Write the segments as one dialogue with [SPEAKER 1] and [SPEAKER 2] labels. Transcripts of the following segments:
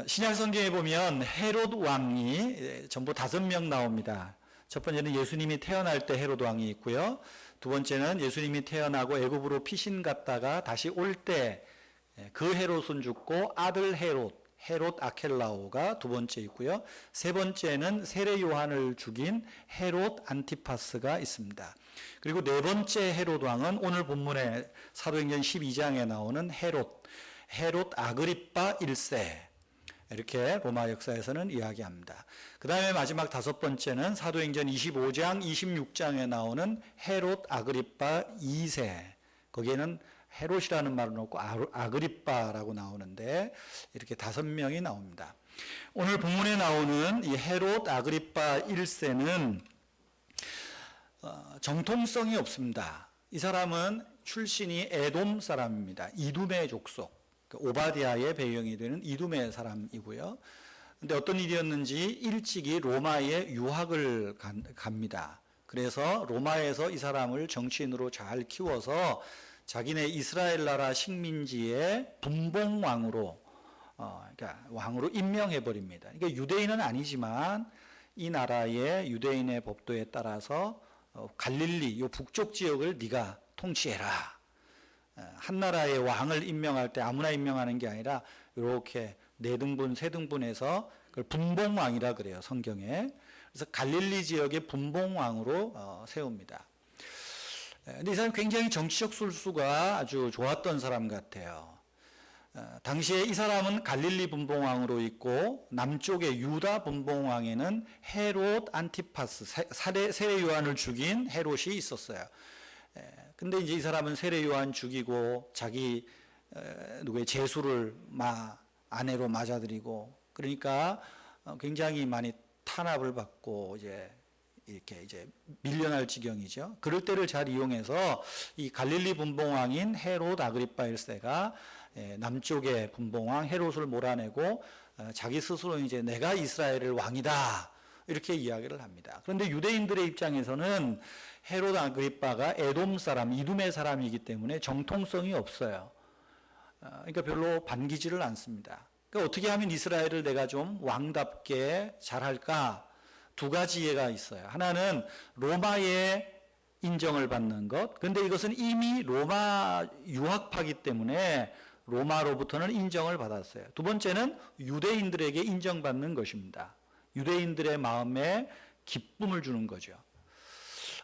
[SPEAKER 1] 신약 성경에 보면 헤롯 왕이 전부 5명 나옵니다. 첫 번째는 예수님이 태어날 때 헤롯 왕이 있고요. 두 번째는 예수님이 태어나고 애굽으로 피신 갔다가 다시 올 때 그 헤롯은 죽고 아들 헤롯 아켈라오가 두 번째 있고요. 세 번째는 세례 요한을 죽인 헤롯 안티파스가 있습니다. 그리고 네 번째 헤롯 왕은 오늘 본문에 사도행전 12장에 나오는 헤롯 아그리빠 1세, 이렇게 로마 역사에서는 이야기합니다. 그 다음에 마지막 5번째는 사도행전 25장, 26장에 나오는 헤롯 아그리빠 2세. 거기에는 헤롯이라는 말은 없고 아그리빠라고 나오는데 이렇게 5명이 나옵니다. 오늘 본문에 나오는 이 헤롯 아그리빠 1세는 정통성이 없습니다. 이 사람은 출신이 에돔 사람입니다. 이두메 족속. 오바댜의 배경이 되는 이두메 사람이고요. 근데 어떤 일이었는지 일찍이 로마에 유학을 갑니다. 그래서 로마에서 이 사람을 정치인으로 잘 키워서 자기네 이스라엘 나라 식민지의 분봉왕으로 그러니까 왕으로 임명해 버립니다. 그러니까 유대인은 아니지만 이 나라의 유대인의 법도에 따라서 갈릴리 요 북쪽 지역을 네가 통치해라. 한 나라의 왕을 임명할 때 아무나 임명하는 게 아니라 이렇게 4등분, 3등분해서 그걸 분봉왕이라 그래요, 성경에. 그래서 갈릴리 지역의 분봉왕으로 세웁니다. 근데 이 사람 굉장히 정치적 술수가 아주 좋았던 사람 같아요. 당시에 이 사람은 갈릴리 분봉왕으로 있고 남쪽의 유다 분봉왕에는 헤롯 안티파스, 세례 요한을 죽인 헤롯이 있었어요. 근데 이제 이 사람은 세례 요한 죽이고 자기 누구의 제수를 아내로 맞아들이고 그러니까 굉장히 많이 탄압을 받고 이렇게 밀려날 지경이죠. 그럴 때를 잘 이용해서 이 갈릴리 분봉왕인 헤롯 아그리빠 1세가 남쪽의 분봉왕 헤롯을 몰아내고 자기 스스로 이제 내가 이스라엘의 왕이다 이렇게 이야기를 합니다. 그런데 유대인들의 입장에서는 헤롯 아그리빠가 에돔 사람, 이두메 사람이기 때문에 정통성이 없어요. 그러니까 별로 반기지를 않습니다. 그러니까 어떻게 하면 이스라엘을 내가 좀 왕답게 잘할까? 2가지가 있어요. 하나는 로마의 인정을 받는 것. 그런데 이것은 이미 로마 유학파이기 때문에 로마로부터는 인정을 받았어요. 두 번째는 유대인들에게 인정받는 것입니다. 유대인들의 마음에 기쁨을 주는 거죠.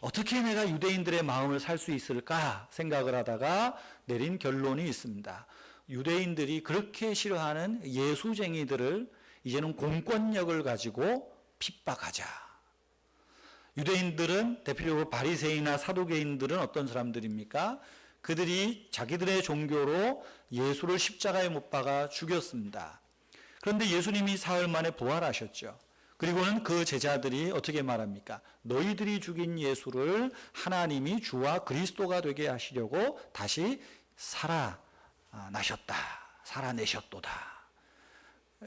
[SPEAKER 1] 어떻게 내가 유대인들의 마음을 살 수 있을까 생각을 하다가 내린 결론이 있습니다. 유대인들이 그렇게 싫어하는 예수쟁이들을 이제는 공권력을 가지고 핍박하자. 유대인들은 대표적으로 바리새인이나 사두개인들은 어떤 사람들입니까? 그들이 자기들의 종교로 예수를 십자가에 못 박아 죽였습니다. 그런데 예수님이 사흘 만에 부활하셨죠. 그리고는 그 제자들이 어떻게 말합니까? 너희들이 죽인 예수를 하나님이 주와 그리스도가 되게 하시려고 다시 살아내셨도다.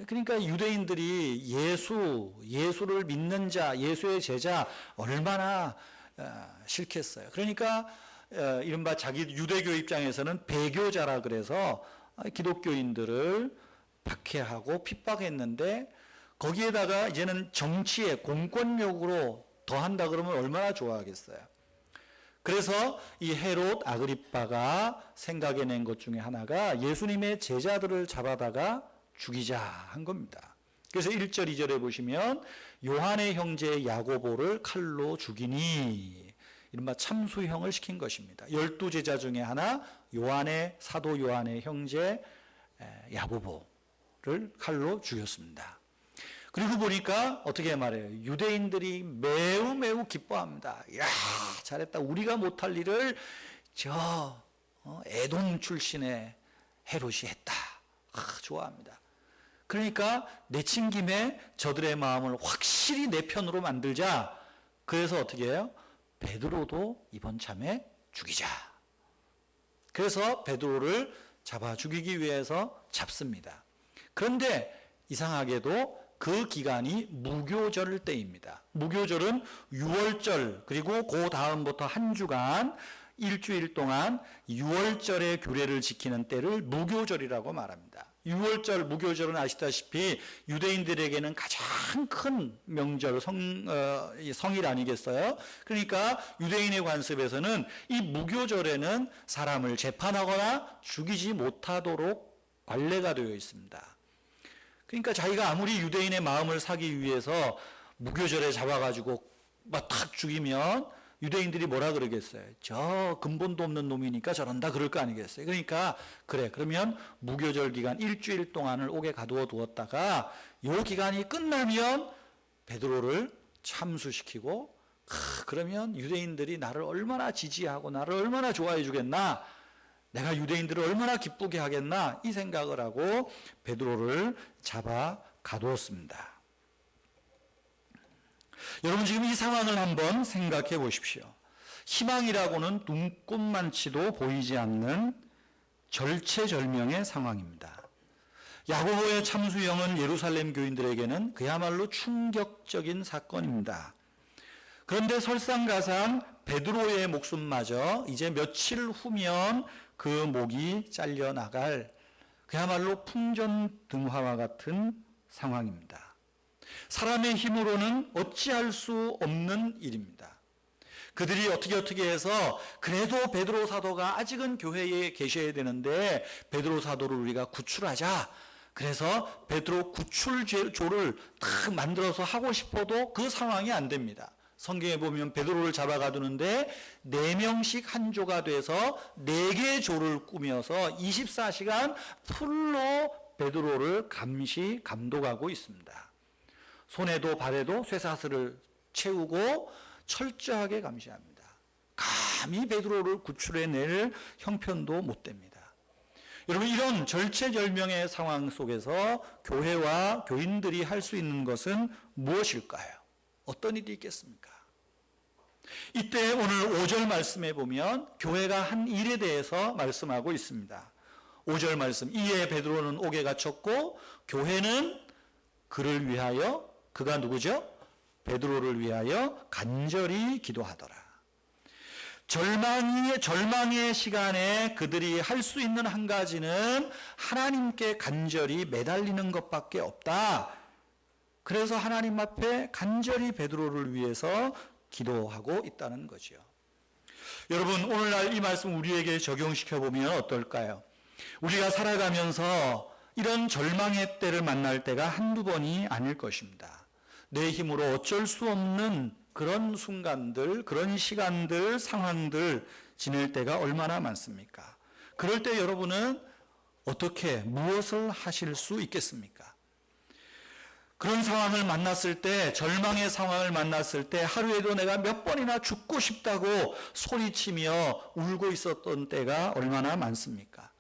[SPEAKER 1] 그러니까 유대인들이 예수를 믿는 자, 예수의 제자 얼마나 싫겠어요. 그러니까 이른바 자기 유대교 입장에서는 배교자라 그래서 기독교인들을 박해하고 핍박했는데 거기에다가 이제는 정치에 공권력으로 더한다 그러면 얼마나 좋아하겠어요. 그래서 이 헤롯 아그리빠가 생각해낸 것 중에 하나가 예수님의 제자들을 잡아다가 죽이자 한 겁니다. 그래서 1절, 2절에 보시면 요한의 형제 야고보를 칼로 죽이니 이른바 참수형을 시킨 것입니다. 12제자 중에 하나 사도 요한의 형제 야고보를 칼로 죽였습니다. 그리고 보니까 어떻게 말해요? 유대인들이 매우 기뻐합니다. 야, 잘했다. 우리가 못할 일을 에돔 출신의 헤롯이 했다. 좋아합니다. 그러니까 내친 김에 저들의 마음을 확실히 내 편으로 만들자. 그래서 어떻게 해요? 베드로도 이번 참에 죽이자. 그래서 베드로를 잡아 죽이기 위해서 잡습니다. 그런데 이상하게도 그 기간이 무교절 때입니다. 무교절은 6월절 그리고 그 다음부터 한 주간 일주일 동안 6월절의 규례를 지키는 때를 무교절이라고 말합니다. 6월절 무교절은 아시다시피 유대인들에게는 가장 큰 명절, 성일 아니겠어요? 그러니까 유대인의 관습에서는 이 무교절에는 사람을 재판하거나 죽이지 못하도록 관례가 되어 있습니다. 그러니까 자기가 아무리 유대인의 마음을 사기 위해서 무교절에 잡아가지고 막 탁 죽이면 유대인들이 뭐라 그러겠어요? 저 근본도 없는 놈이니까 저런다 그럴 거 아니겠어요? 그러니까 그래, 그러면 무교절 기간 일주일 동안을 옥에 가두어 두었다가 요 기간이 끝나면 베드로를 참수시키고 그러면 유대인들이 나를 얼마나 지지하고 나를 얼마나 좋아해 주겠나, 내가 유대인들을 얼마나 기쁘게 하겠나, 이 생각을 하고 베드로를 잡아 가두었습니다. 여러분, 지금 이 상황을 한번 생각해 보십시오. 희망이라고는 눈꼽만치도 보이지 않는 절체절명의 상황입니다. 야고보의 참수형은 예루살렘 교인들에게는 그야말로 충격적인 사건입니다. 그런데 설상가상 베드로의 목숨마저 이제 며칠 후면 그 목이 잘려나갈 그야말로 풍전등화와 같은 상황입니다. 사람의 힘으로는 어찌할 수 없는 일입니다. 그들이 어떻게 해서 그래도 베드로 사도가 아직은 교회에 계셔야 되는데 베드로 사도를 우리가 구출하자, 그래서 베드로 구출조를 딱 만들어서 하고 싶어도 그 상황이 안 됩니다. 성경에 보면 베드로를 잡아 가두는데 4명씩 한 조가 돼서 4개의 조를 꾸며서 24시간 풀로 베드로를 감시 감독하고 있습니다. 손에도 발에도 쇠사슬을 채우고 철저하게 감시합니다. 감히 베드로를 구출해낼 형편도 못 됩니다. 여러분, 이런 절체절명의 상황 속에서 교회와 교인들이 할 수 있는 것은 무엇일까요? 어떤 일이 있겠습니까? 이때 오늘 5절 말씀에 보면 교회가 한 일에 대해서 말씀하고 있습니다. 5절 말씀, 이에 베드로는 옥에 갇혔고 교회는 그를 위하여, 그가 누구죠? 베드로를 위하여 간절히 기도하더라. 절망의 시간에 그들이 할 수 있는 한 가지는 하나님께 간절히 매달리는 것밖에 없다. 그래서 하나님 앞에 간절히 베드로를 위해서 기도하고 있다는 거죠. 여러분, 오늘날 이 말씀 우리에게 적용시켜 보면 어떨까요? 우리가 살아가면서 이런 절망의 때를 만날 때가 한두 번이 아닐 것입니다. 내 힘으로 어쩔 수 없는 그런 순간들, 그런 시간들, 상황들 지낼 때가 얼마나 많습니까? 그럴 때 여러분은 어떻게, 무엇을 하실 수 있겠습니까? 그런 상황을 만났을 때, 절망의 상황을 만났을 때 하루에도 내가 몇 번이나 죽고 싶다고 소리치며 울고 있었던 때가 얼마나 많습니까?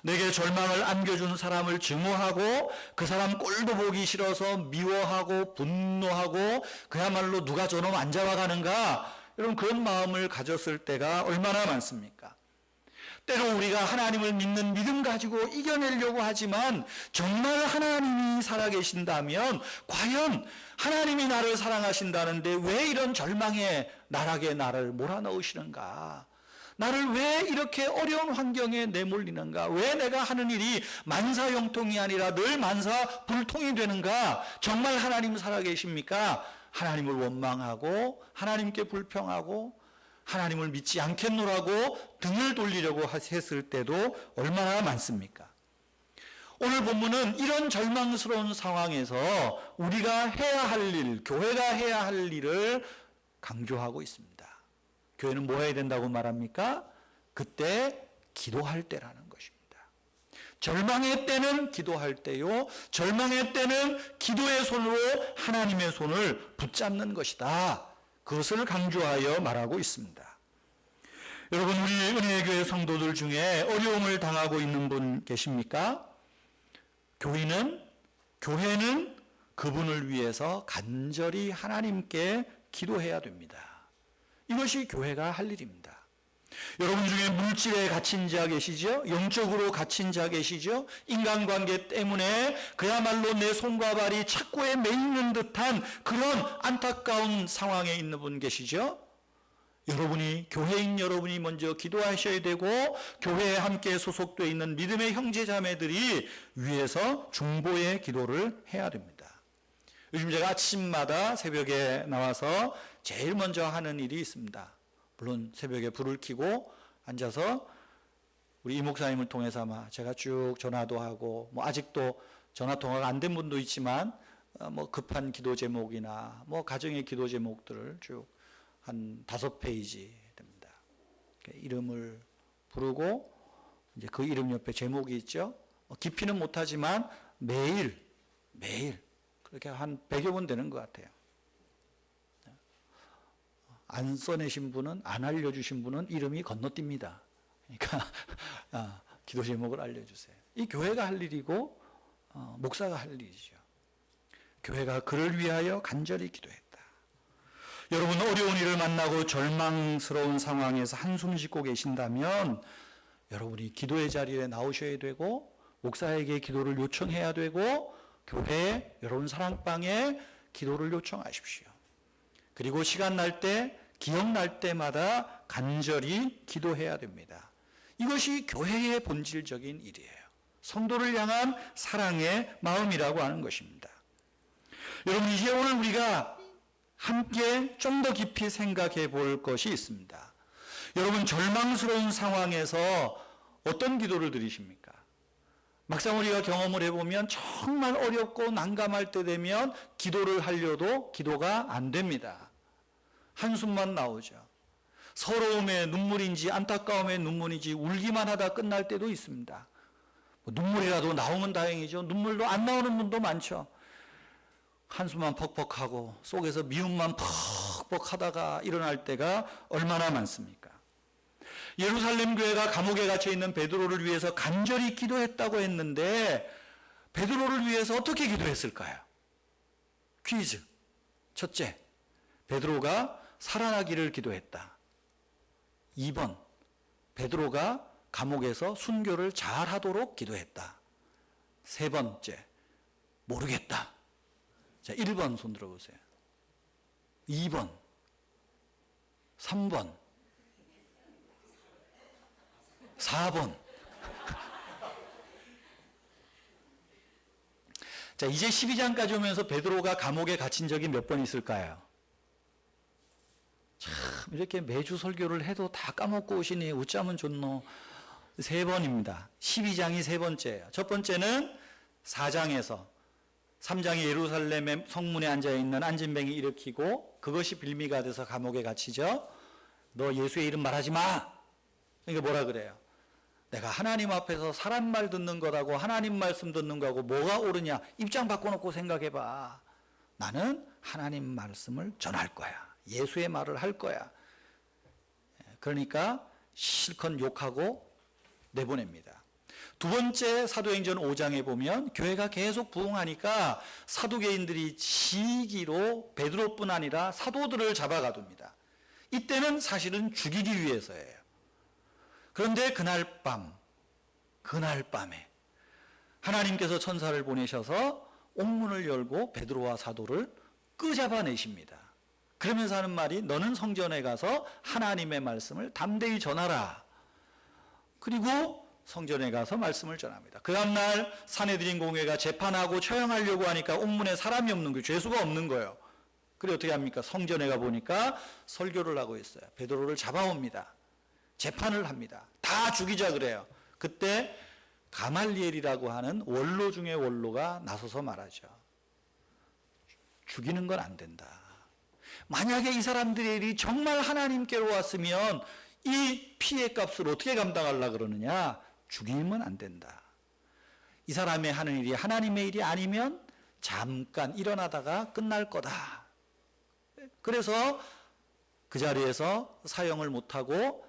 [SPEAKER 1] 내게 절망을 안겨준 사람을 증오하고 그 사람 꼴도 보기 싫어서 미워하고 분노하고 그야말로 누가 저놈 안 잡아가는가, 이런 그런 마음을 가졌을 때가 얼마나 많습니까? 때로 우리가 하나님을 믿는 믿음 가지고 이겨내려고 하지만 정말 하나님이 살아계신다면 과연 하나님이 나를 사랑하신다는데 왜 이런 절망의 나락에 나를 몰아넣으시는가? 나를 왜 이렇게 어려운 환경에 내몰리는가? 왜 내가 하는 일이 만사형통이 아니라 늘 만사불통이 되는가? 정말 하나님 살아계십니까? 하나님을 원망하고 하나님께 불평하고 하나님을 믿지 않겠노라고 등을 돌리려고 했을 때도 얼마나 많습니까? 오늘 본문은 이런 절망스러운 상황에서 우리가 해야 할 일, 교회가 해야 할 일을 강조하고 있습니다. 교회는 뭐 해야 된다고 말합니까? 그때 기도할 때라는 것입니다. 절망의 때는 기도할 때요, 절망의 때는 기도의 손으로 하나님의 손을 붙잡는 것이다. 그것을 강조하여 말하고 있습니다. 여러분, 우리 은혜교회 성도들 중에 어려움을 당하고 있는 분 계십니까? 교회는 그분을 위해서 간절히 하나님께 기도해야 됩니다. 이것이 교회가 할 일입니다. 여러분 중에 물질에 갇힌 자 계시죠? 영적으로 갇힌 자 계시죠? 인간관계 때문에 그야말로 내 손과 발이 착고에 매이는 듯한 그런 안타까운 상황에 있는 분 계시죠? 여러분이, 교회인 여러분이 먼저 기도하셔야 되고, 교회에 함께 소속되어 있는 믿음의 형제 자매들이 위에서 중보의 기도를 해야 됩니다. 요즘 제가 아침마다 새벽에 나와서 제일 먼저 하는 일이 있습니다. 물론 새벽에 불을 켜고 앉아서 우리 이 목사님을 통해서 아마 제가 쭉 전화도 하고, 뭐 아직도 전화 통화가 안 된 분도 있지만 뭐 급한 기도 제목이나 뭐 가정의 기도 제목들을 쭉 한 5페이지 됩니다. 이름을 부르고 이제 그 이름 옆에 제목이 있죠. 깊이는 못하지만 매일 그렇게 한 100여 번 되는 것 같아요. 안 써내신 분은, 안 알려주신 분은 이름이 건너뜁니다. 그러니까 기도 제목을 알려주세요. 이 교회가 할 일이고 목사가 할 일이죠. 교회가 그를 위하여 간절히 기도했다. 여러분, 어려운 일을 만나고 절망스러운 상황에서 한숨 짓고 계신다면 여러분이 기도의 자리에 나오셔야 되고, 목사에게 기도를 요청해야 되고, 교회 여러분 사랑방에 기도를 요청하십시오. 그리고 시간 날 때, 기억날 때마다 간절히 기도해야 됩니다. 이것이 교회의 본질적인 일이에요. 성도를 향한 사랑의 마음이라고 하는 것입니다. 여러분, 이제 오늘 우리가 함께 좀 더 깊이 생각해 볼 것이 있습니다. 여러분, 절망스러운 상황에서 어떤 기도를 드리십니까? 막상 우리가 경험을 해보면 정말 어렵고 난감할 때 되면 기도를 하려도 기도가 안 됩니다. 한숨만 나오죠. 서러움의 눈물인지 안타까움의 눈물인지 울기만 하다 끝날 때도 있습니다. 눈물이라도 나오면 다행이죠. 눈물도 안 나오는 분도 많죠. 한숨만 퍽퍽하고 속에서 미움만 퍽퍽 하다가 일어날 때가 얼마나 많습니까? 예루살렘 교회가 감옥에 갇혀 있는 베드로를 위해서 간절히 기도했다고 했는데, 베드로를 위해서 어떻게 기도했을까요? 퀴즈. 첫째, 베드로가 살아나기를 기도했다. 2번, 베드로가 감옥에서 순교를 잘하도록 기도했다. 세 번째, 모르겠다. 자, 1번 손 들어보세요. 2번, 3번, 4번. 자, 이제 12장까지 오면서 베드로가 감옥에 갇힌 적이 몇 번 있을까요? 참, 이렇게 매주 설교를 해도 다 까먹고 오시니 웃자면 좋노. 3번입니다. 12장이 3번째예요. 첫 번째는 4장에서 3장이 예루살렘의 성문에 앉아있는 안진뱅이 일으키고 그것이 빌미가 돼서 감옥에 갇히죠. 너 예수의 이름 말하지 마. 그러니까 뭐라 그래요? 내가 하나님 앞에서 사람 말 듣는 거하고 하나님 말씀 듣는 거하고 뭐가 옳으냐? 입장 바꿔놓고 생각해봐. 나는 하나님 말씀을 전할 거야. 예수의 말을 할 거야. 그러니까 실컷 욕하고 내보냅니다. 두 번째, 사도행전 5장에 보면 교회가 계속 부흥하니까 사두개인들이 시기로 베드로뿐 아니라 사도들을 잡아가둡니다. 이때는 사실은 죽이기 위해서예요. 그런데 그날 밤에 하나님께서 천사를 보내셔서 옥문을 열고 베드로와 사도를 끄잡아내십니다. 그러면서 하는 말이, 너는 성전에 가서 하나님의 말씀을 담대히 전하라. 그리고 성전에 가서 말씀을 전합니다. 그 다음날 산헤드린 공회가 재판하고 처형하려고 하니까 옥문에 사람이 없는 거예요. 죄수가 없는 거예요. 그래 어떻게 합니까? 성전에 가보니까 설교를 하고 있어요. 베드로를 잡아옵니다. 재판을 합니다. 다 죽이자 그래요. 그때 가말리엘이라고 하는 원로 중에 원로가 나서서 말하죠. 죽이는 건 안 된다. 만약에 이 사람들의 일이 정말 하나님께로 왔으면 이 피해 값을 어떻게 감당하려고 그러느냐? 죽이면 안 된다. 이 사람의 하는 일이 하나님의 일이 아니면 잠깐 일어나다가 끝날 거다. 그래서 그 자리에서 사형을 못하고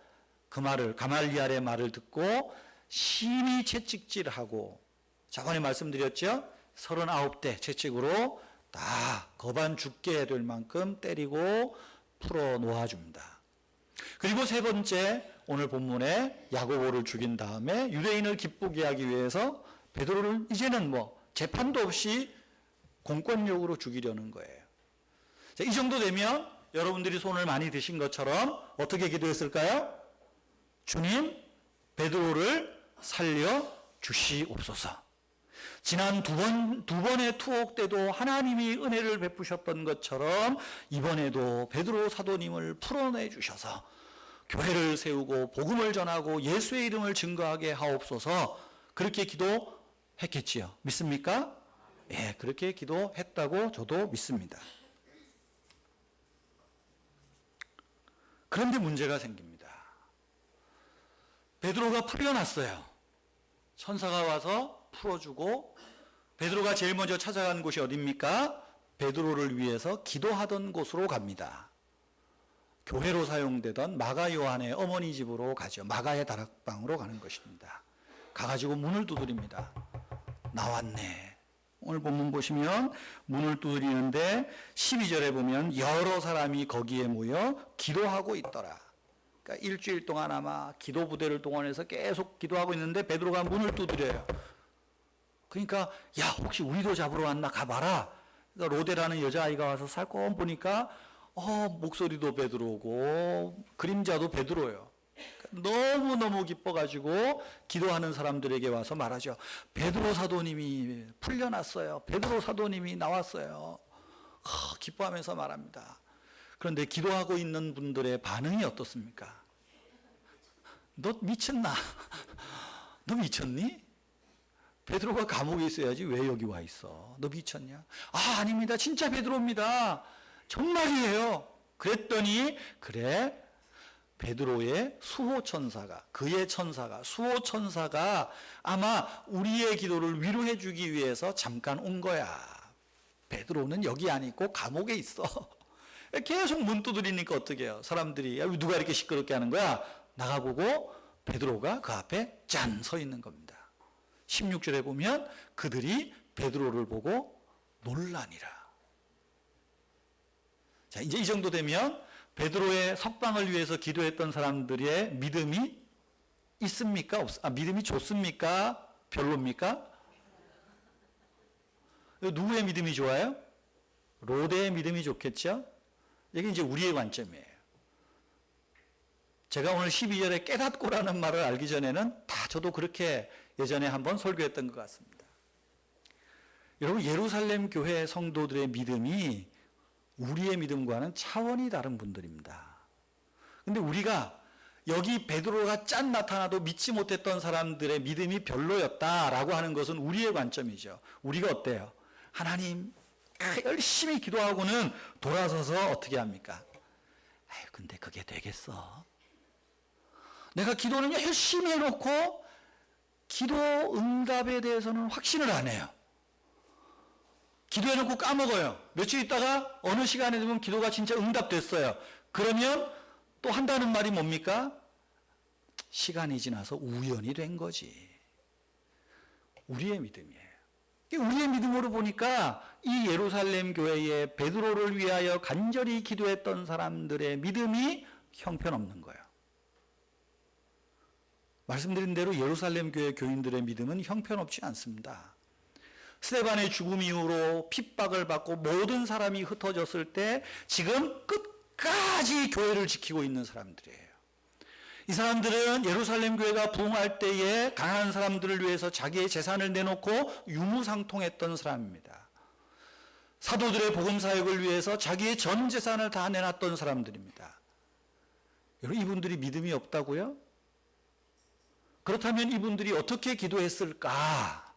[SPEAKER 1] 그 말을, 가말리엘의 말을 듣고 심히 채찍질하고, 저번에 말씀드렸죠? 39대 채찍으로 다 거반 죽게 될 만큼 때리고 풀어 놓아줍니다. 그리고 세 번째, 오늘 본문에 야고보를 죽인 다음에 유대인을 기쁘게 하기 위해서 베드로를 이제는 재판도 없이 공권력으로 죽이려는 거예요. 자, 이 정도 되면 여러분들이 손을 많이 드신 것처럼 어떻게 기도했을까요? 주님, 베드로를 살려 주시옵소서. 지난 두 번의 투옥 때도 하나님이 은혜를 베푸셨던 것처럼 이번에도 베드로 사도님을 풀어내 주셔서 교회를 세우고 복음을 전하고 예수의 이름을 증거하게 하옵소서. 그렇게 기도했겠지요. 믿습니까? 예, 그렇게 기도했다고 저도 믿습니다. 그런데 문제가 생깁니다. 베드로가 풀려났어요. 천사가 와서 풀어주고, 베드로가 제일 먼저 찾아간 곳이 어디입니까? 베드로를 위해서 기도하던 곳으로 갑니다. 교회로 사용되던 마가 요한의 어머니 집으로 가죠. 마가의 다락방으로 가는 것입니다. 가가지고 문을 두드립니다. 나왔네. 오늘 본문 보시면 문을 두드리는데 12절에 보면 여러 사람이 거기에 모여 기도하고 있더라. 그러니까 일주일 동안 아마 기도 부대를 동원해서 계속 기도하고 있는데 베드로가 문을 두드려요. 그러니까 야, 혹시 우리도 잡으러 왔나 가봐라. 그러니까 로데라는 여자아이가 와서 살짝 보니까 목소리도 베드로고 그림자도 베드로예요. 너무너무 기뻐가지고 기도하는 사람들에게 와서 말하죠. 베드로 사도님이 풀려났어요. 베드로 사도님이 나왔어요. 기뻐하면서 말합니다. 그런데 기도하고 있는 분들의 반응이 어떻습니까? 너 미쳤나? 너 미쳤니? 베드로가 감옥에 있어야지 왜 여기 와 있어? 너 미쳤냐? 아닙니다. 진짜 베드로입니다. 정말이에요. 그랬더니 그래, 베드로의 수호천사가, 그의 천사가, 수호천사가 아마 우리의 기도를 위로해 주기 위해서 잠깐 온 거야. 베드로는 여기 안 있고 감옥에 있어. 계속 문 두드리니까 어떻게 해요? 사람들이, 야, 누가 이렇게 시끄럽게 하는 거야? 나가보고 베드로가 그 앞에 짠 서 있는 겁니다. 16절에 보면 그들이 베드로를 보고 놀라니라. 자, 이제 이 정도 되면 베드로의 석방을 위해서 기도했던 사람들의 믿음이 있습니까? 믿음이 좋습니까? 별로입니까? 누구의 믿음이 좋아요? 로데의 믿음이 좋겠죠? 이게 이제 우리의 관점이에요. 제가 오늘 12절에 깨닫고라는 말을 알기 전에는 다 저도 그렇게 예전에 한번 설교했던 것 같습니다. 여러분, 예루살렘 교회 성도들의 믿음이 우리의 믿음과는 차원이 다른 분들입니다. 근데 우리가 여기 베드로가 짠 나타나도 믿지 못했던 사람들의 믿음이 별로였다라고 하는 것은 우리의 관점이죠. 우리가 어때요? 하나님, 열심히 기도하고는 돌아서서 어떻게 합니까? 근데 그게 되겠어? 내가 기도는 열심히 해놓고 기도 응답에 대해서는 확신을 안 해요. 기도해놓고 까먹어요. 며칠 있다가 어느 시간에 되면 기도가 진짜 응답됐어요. 그러면 또 한다는 말이 뭡니까? 시간이 지나서 우연이 된 거지. 우리의 믿음이에요. 우리의 믿음으로 보니까 이 예루살렘 교회에 베드로를 위하여 간절히 기도했던 사람들의 믿음이 형편없는 거예요. 말씀드린 대로 예루살렘 교회 교인들의 믿음은 형편없지 않습니다. 스데반의 죽음 이후로 핍박을 받고 모든 사람이 흩어졌을 때 지금 끝까지 교회를 지키고 있는 사람들이에요. 이 사람들은 예루살렘 교회가 부흥할 때에 가난한 사람들을 위해서 자기의 재산을 내놓고 유무상통했던 사람입니다. 사도들의 복음 사역을 위해서 자기의 전 재산을 다 내놨던 사람들입니다. 여러분, 이분들이 믿음이 없다고요? 그렇다면 이분들이 어떻게 기도했을까?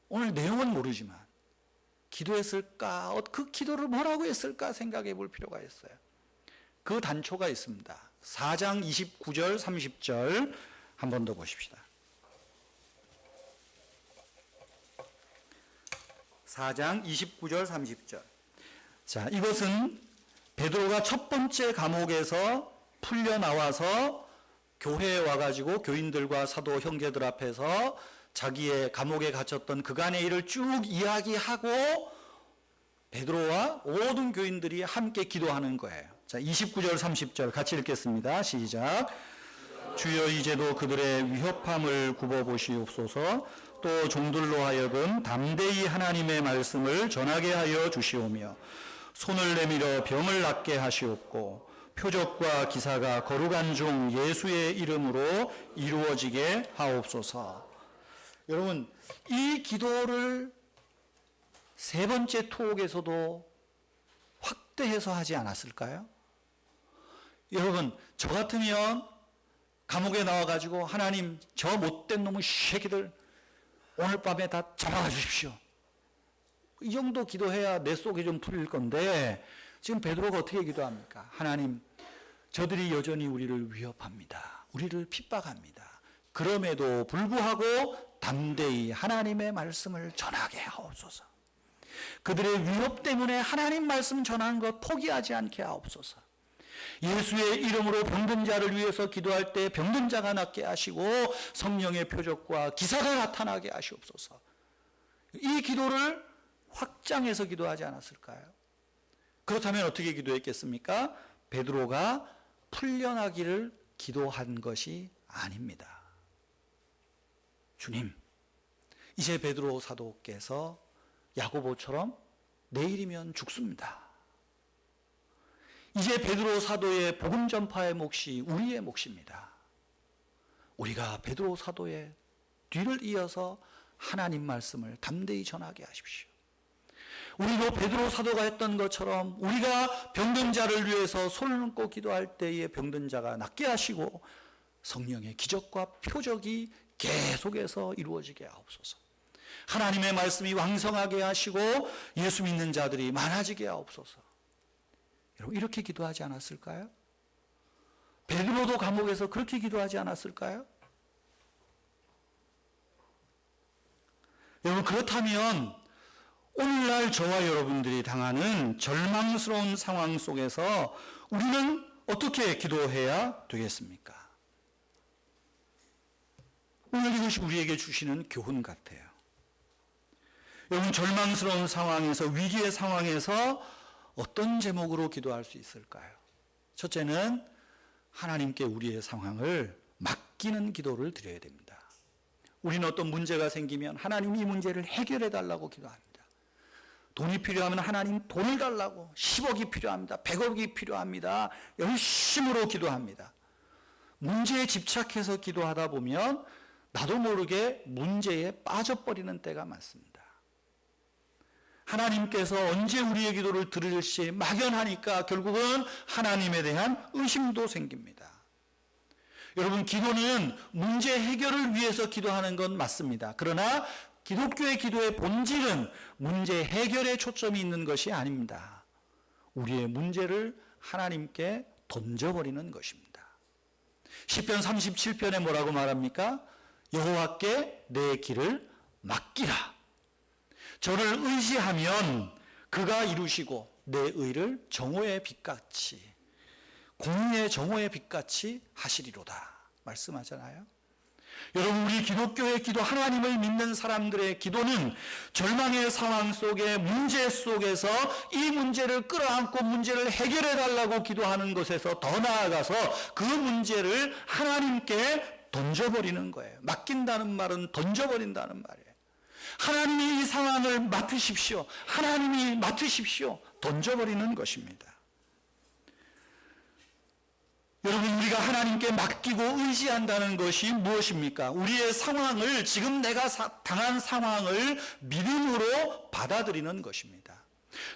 [SPEAKER 1] 오늘 내용은 모르지만 기도했을까? 그 기도를 뭐라고 했을까 생각해 볼 필요가 있어요. 그 단초가 있습니다. 4장 29절 30절 한 번 더 보십시다. 4장 29절 30절. 자, 이것은 베드로가 첫 번째 감옥에서 풀려 나와서 교회에 와가지고 교인들과 사도 형제들 앞에서 자기의 감옥에 갇혔던 그간의 일을 쭉 이야기하고 베드로와 모든 교인들이 함께 기도하는 거예요. 자, 29절 30절 같이 읽겠습니다. 시작. 주여, 이제도 그들의 위협함을 굽어보시옵소서. 또 종들로 하여금 담대히 하나님의 말씀을 전하게 하여 주시오며 손을 내밀어 병을 낫게 하시옵고 표적과 기사가 거룩한 종 예수의 이름으로 이루어지게 하옵소서. 여러분, 이 기도를 세 번째 토옥에서도 확대해서 하지 않았을까요? 여러분, 저 같으면 감옥에 나와가지고 하나님, 저 못된 놈의 새끼들 오늘 밤에 다 잡아가 주십시오. 이 정도 기도해야 내 속이 좀 풀릴 건데, 지금 베드로가 어떻게 기도합니까? 하나님, 저들이 여전히 우리를 위협합니다. 우리를 핍박합니다. 그럼에도 불구하고 담대히 하나님의 말씀을 전하게 하옵소서. 그들의 위협 때문에 하나님 말씀 전하는 것 포기하지 않게 하옵소서. 예수의 이름으로 병든 자를 위해서 기도할 때 병든 자가 낫게 하시고 성령의 표적과 기사가 나타나게 하시옵소서. 이 기도를 확장해서 기도하지 않았을까요? 그렇다면 어떻게 기도했겠습니까? 베드로가 풀려나기를 기도한 것이 아닙니다. 주님, 이제 베드로 사도께서 야고보처럼 내일이면 죽습니다. 이제 베드로 사도의 복음 전파의 몫이 우리의 몫입니다. 우리가 베드로 사도의 뒤를 이어서 하나님 말씀을 담대히 전하게 하십시오. 우리도 베드로 사도가 했던 것처럼 우리가 병든 자를 위해서 손을 얹고 기도할 때에 병든 자가 낫게 하시고 성령의 기적과 표적이 계속해서 이루어지게 하옵소서. 하나님의 말씀이 왕성하게 하시고 예수 믿는 자들이 많아지게 하옵소서. 여러분, 이렇게 기도하지 않았을까요? 베드로도 감옥에서 그렇게 기도하지 않았을까요? 여러분, 그렇다면 오늘날 저와 여러분들이 당하는 절망스러운 상황 속에서 우리는 어떻게 기도해야 되겠습니까? 오늘 이것이 우리에게 주시는 교훈 같아요. 여러분, 절망스러운 상황에서, 위기의 상황에서 어떤 제목으로 기도할 수 있을까요? 첫째는 하나님께 우리의 상황을 맡기는 기도를 드려야 됩니다. 우리는 어떤 문제가 생기면 하나님 이 문제를 해결해 달라고 기도합니다. 돈이 필요하면 하나님 돈을 달라고, 10억이 필요합니다. 100억이 필요합니다. 열심으로 기도합니다. 문제에 집착해서 기도하다 보면 나도 모르게 문제에 빠져버리는 때가 많습니다. 하나님께서 언제 우리의 기도를 들으실지 막연하니까 결국은 하나님에 대한 의심도 생깁니다. 여러분, 기도는 문제 해결을 위해서 기도하는 건 맞습니다. 그러나 기독교의 기도의 본질은 문제 해결에 초점이 있는 것이 아닙니다. 우리의 문제를 하나님께 던져버리는 것입니다. 시편 37편에 뭐라고 말합니까? 여호와께 내 길을 맡기라. 저를 의지하면 그가 이루시고 내 의를 정오의 빛같이, 공의의 정오의 빛같이 하시리로다 말씀하잖아요. 여러분, 우리 기독교의 기도, 하나님을 믿는 사람들의 기도는 절망의 상황 속에, 문제 속에서 이 문제를 끌어안고 문제를 해결해 달라고 기도하는 것에서 더 나아가서 그 문제를 하나님께 던져버리는 거예요. 맡긴다는 말은 던져버린다는 말이에요. 하나님이 이 상황을 맡으십시오. 하나님이 맡으십시오. 던져버리는 것입니다. 여러분, 우리가 하나님께 맡기고 의지한다는 것이 무엇입니까? 우리의 상황을, 지금 내가 당한 상황을 믿음으로 받아들이는 것입니다.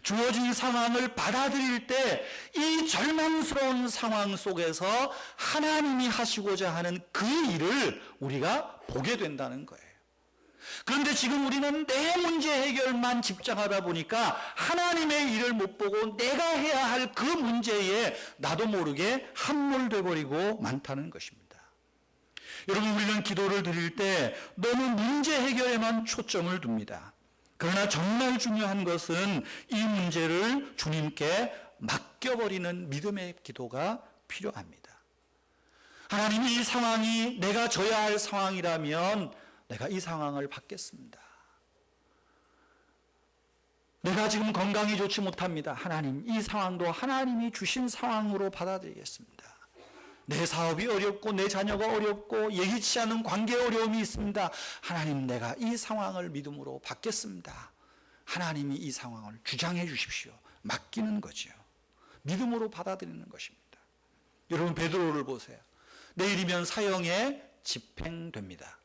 [SPEAKER 1] 주어진 상황을 받아들일 때 이 절망스러운 상황 속에서 하나님이 하시고자 하는 그 일을 우리가 보게 된다는 거예요. 그런데 지금 우리는 내 문제 해결만 집중하다 보니까 하나님의 일을 못 보고 내가 해야 할 그 문제에 나도 모르게 함몰돼 버리고 많다는 것입니다. 여러분, 우리는 기도를 드릴 때 너무 문제 해결에만 초점을 둡니다. 그러나 정말 중요한 것은 이 문제를 주님께 맡겨버리는 믿음의 기도가 필요합니다. 하나님, 이 상황이 내가 져야 할 상황이라면 내가 이 상황을 받겠습니다. 내가 지금 건강이 좋지 못합니다. 하나님, 이 상황도 하나님이 주신 상황으로 받아들이겠습니다. 내 사업이 어렵고 내 자녀가 어렵고 예기치 않은 관계에 어려움이 있습니다. 하나님, 내가 이 상황을 믿음으로 받겠습니다. 하나님이 이 상황을 주장해 주십시오. 맡기는 거죠. 믿음으로 받아들이는 것입니다. 여러분 베드로를 보세요. 내일이면 사형에 집행됩니다.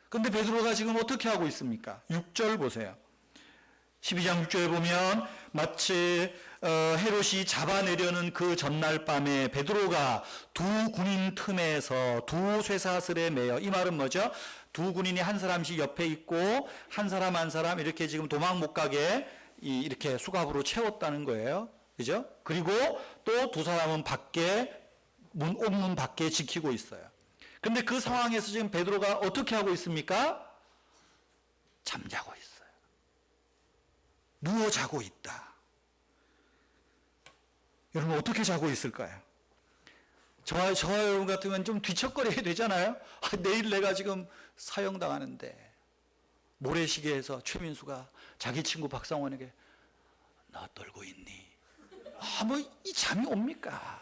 [SPEAKER 1] 그런데 베드로가 지금 어떻게 하고 있습니까? 6절 보세요. 12장 6절에 보면 마치 헤롯이 잡아내려는 그 전날 밤에 베드로가 두 군인 틈에서 두 쇠사슬에 매여, 이 말은 뭐죠? 두 군인이 한 사람씩 옆에 있고 한 사람 한 사람 이렇게 지금 도망 못 가게 이렇게 수갑으로 채웠다는 거예요. 그죠? 그리고 또 두 사람은 밖에 옥문 밖에 지키고 있어요. 그런데 그 상황에서 지금 베드로가 어떻게 하고 있습니까? 잠자고 있어요. 누워 자고 있다. 여러분 어떻게 자고 있을까요? 저와 여러분 같으면 좀 뒤척거려야 되잖아요. 내일 내가 지금 사형당하는데, 모래시계에서 최민수가 자기 친구 박상원에게 나 떨고 있니? 뭐 이 잠이 옵니까?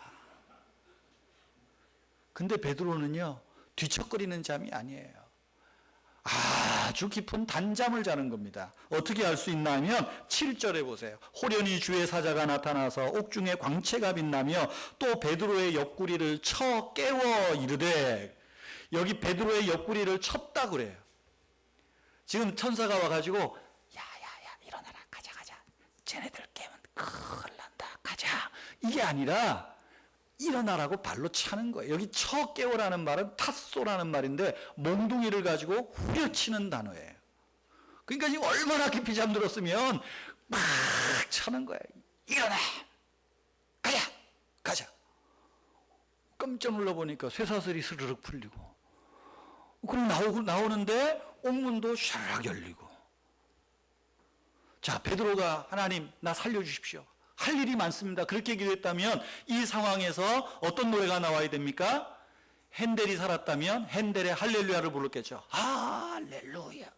[SPEAKER 1] 근데 베드로는요, 뒤척거리는 잠이 아니에요. 아주 깊은 단잠을 자는 겁니다. 어떻게 알 수 있나 하면 7절에 보세요. 호련히 주의 사자가 나타나서 옥중에 광채가 빛나며 또 베드로의 옆구리를 쳐 깨워 이르되, 여기 베드로의 옆구리를 쳤다 그래요. 지금 천사가 와가지고 야야야 일어나라, 가자 쟤네들 깨면 큰일 난다, 가자, 이게 아니라 일어나라고 발로 차는 거예요. 여기 쳐 깨워라는 말은 탓소라는 말인데 몽둥이를 가지고 후려치는 단어예요. 그러니까 지금 얼마나 깊이 잠들었으면 막 차는 거예요. 일어나, 가자. 깜짝 놀라보니까 쇠사슬이 스르륵 풀리고, 그럼 나오는데 옥문도 샤락 열리고. 자, 베드로가 하나님 나 살려주십시오, 할 일이 많습니다, 그렇게 기도했다면 이 상황에서 어떤 노래가 나와야 됩니까? 핸델이 살았다면 핸델의 할렐루야를 불렀겠죠. 할렐루야,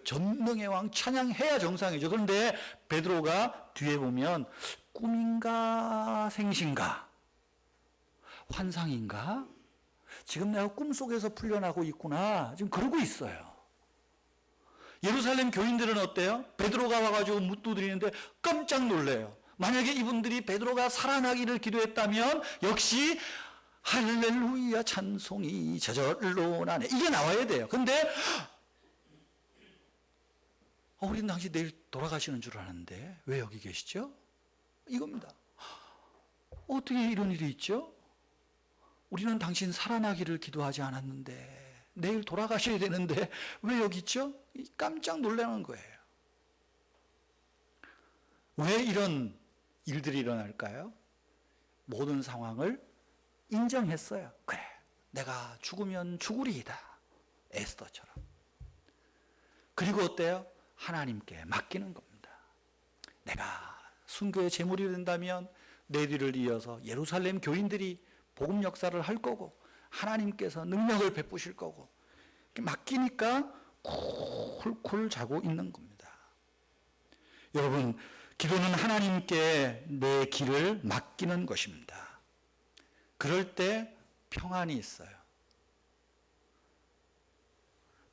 [SPEAKER 1] 전능의 왕 찬양해야 정상이죠. 그런데 베드로가 뒤에 보면 꿈인가 생신가 환상인가, 지금 내가 꿈속에서 풀려나고 있구나, 지금 그러고 있어요. 예루살렘 교인들은 어때요? 베드로가 와가지고 묻두드리는데 깜짝 놀래요. 만약에 이분들이 베드로가 살아나기를 기도했다면 역시 할렐루야 찬송이 저절로 나네, 이게 나와야 돼요. 근데 우리는 당시 내일 돌아가시는 줄 아는데 왜 여기 계시죠? 이겁니다. 어떻게 이런 일이 있죠? 우리는 당신 살아나기를 기도하지 않았는데, 내일 돌아가셔야 되는데 왜 여기 있죠? 깜짝 놀라는 거예요. 왜 이런 일들이 일어날까요? 모든 상황을 인정했어요. 그래, 내가 죽으면 죽으리이다, 에스더처럼. 그리고 어때요? 하나님께 맡기는 겁니다. 내가 순교의 제물이 된다면 내 뒤를 이어서 예루살렘 교인들이 복음 역사를 할 거고 하나님께서 능력을 베푸실 거고, 맡기니까 쿨쿨 자고 있는 겁니다. 여러분, 기도는 하나님께 내 길을 맡기는 것입니다. 그럴 때 평안이 있어요.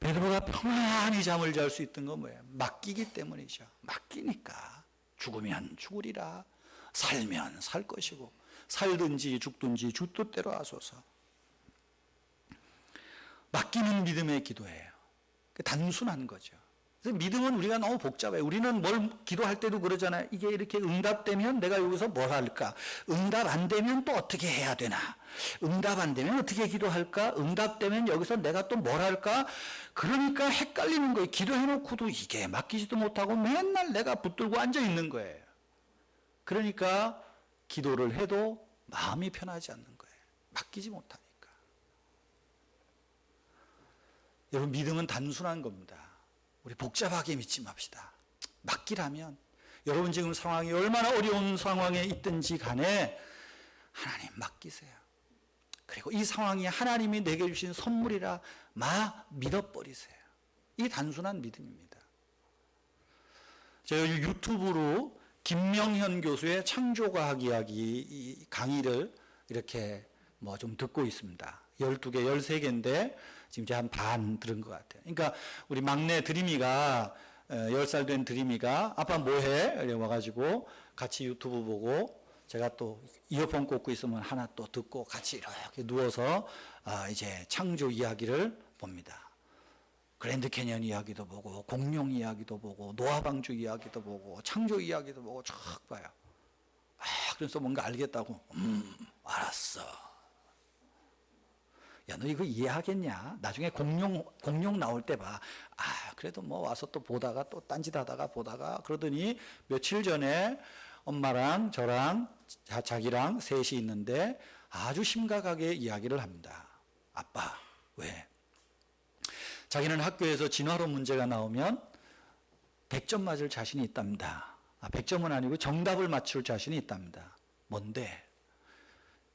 [SPEAKER 1] 베드로가 평안히 잠을 잘 수 있던 건 뭐예요? 맡기기 때문이죠. 맡기니까 죽으면 죽으리라, 살면 살 것이고, 살든지 죽든지 주 뜻대로 하소서. 맡기는 믿음의 기도예요. 단순한 거죠. 그래서 믿음은 우리가 너무 복잡해요. 우리는 뭘 기도할 때도 그러잖아요. 이게 이렇게 응답되면 내가 여기서 뭘 할까? 응답 안 되면 또 어떻게 해야 되나? 응답 안 되면 어떻게 기도할까? 응답되면 여기서 내가 또 뭘 할까? 그러니까 헷갈리는 거예요. 기도해놓고도 이게 맡기지도 못하고 맨날 내가 붙들고 앉아 있는 거예요. 그러니까 기도를 해도 마음이 편하지 않는 거예요. 맡기지 못하니까. 여러분, 믿음은 단순한 겁니다. 우리 복잡하게 믿지 맙시다. 맡기라면, 여러분 지금 상황이 얼마나 어려운 상황에 있든지 간에 하나님 맡기세요. 그리고 이 상황이 하나님이 내게 주신 선물이라 믿어버리세요. 이 단순한 믿음입니다. 제가 유튜브로 김명현 교수의 창조과학 이야기 강의를 이렇게 좀 듣고 있습니다. 12개, 13개인데 지금 이제 한 반 들은 것 같아요. 그러니까 우리 막내 드림이가 10살 된 드림이가 아빠 뭐해? 이래 와가지고 같이 유튜브 보고 제가 또 이어폰 꽂고 있으면 하나 또 듣고 같이 이렇게 누워서 이제 창조 이야기를 봅니다. 그랜드 캐년 이야기도 보고 공룡 이야기도 보고 노아방주 이야기도 보고 창조 이야기도 보고 쫙 봐요. 그래서 뭔가 알겠다고 알았어. 야, 너 이거 이해하겠냐? 나중에 공룡 나올 때 봐. 그래도 뭐 와서 또 보다가 또 딴짓하다가 보다가 그러더니 며칠 전에 엄마랑 저랑 자기랑 셋이 있는데 아주 심각하게 이야기를 합니다. 아빠, 왜? 자기는 학교에서 진화론 문제가 나오면 100점 맞을 자신이 있답니다. 100점은 아니고 정답을 맞출 자신이 있답니다. 뭔데?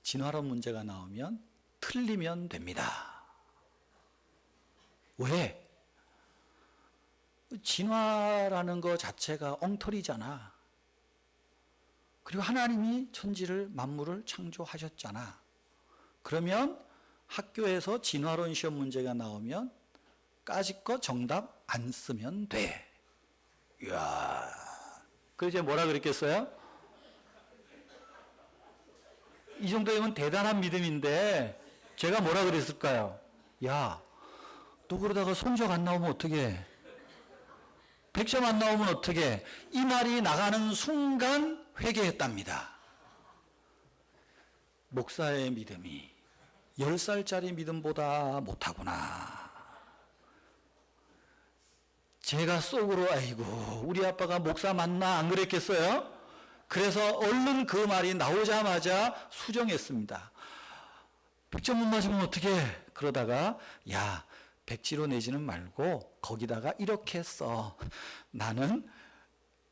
[SPEAKER 1] 진화론 문제가 나오면 틀리면 됩니다. 왜? 진화라는 것 자체가 엉터리잖아. 그리고 하나님이 천지를 만물을 창조하셨잖아. 그러면 학교에서 진화론 시험 문제가 나오면 까짓 거 정답 안 쓰면 돼. 이야. 그래서 뭐라 그랬겠어요? 이 정도면 대단한 믿음인데 제가 뭐라 그랬을까요? 야, 너 그러다가 성적 안 나오면 어떡해? 100점 안 나오면 어떡해? 이 말이 나가는 순간 회개했답니다. 목사의 믿음이 10살짜리 믿음보다 못하구나. 제가 속으로 아이고 우리 아빠가 목사 맞나 안 그랬겠어요? 그래서 얼른 그 말이 나오자마자 수정했습니다. 100점 못 맞으면 어떡해? 그러다가 야 100지로 내지는 말고 거기다가 이렇게 써. 나는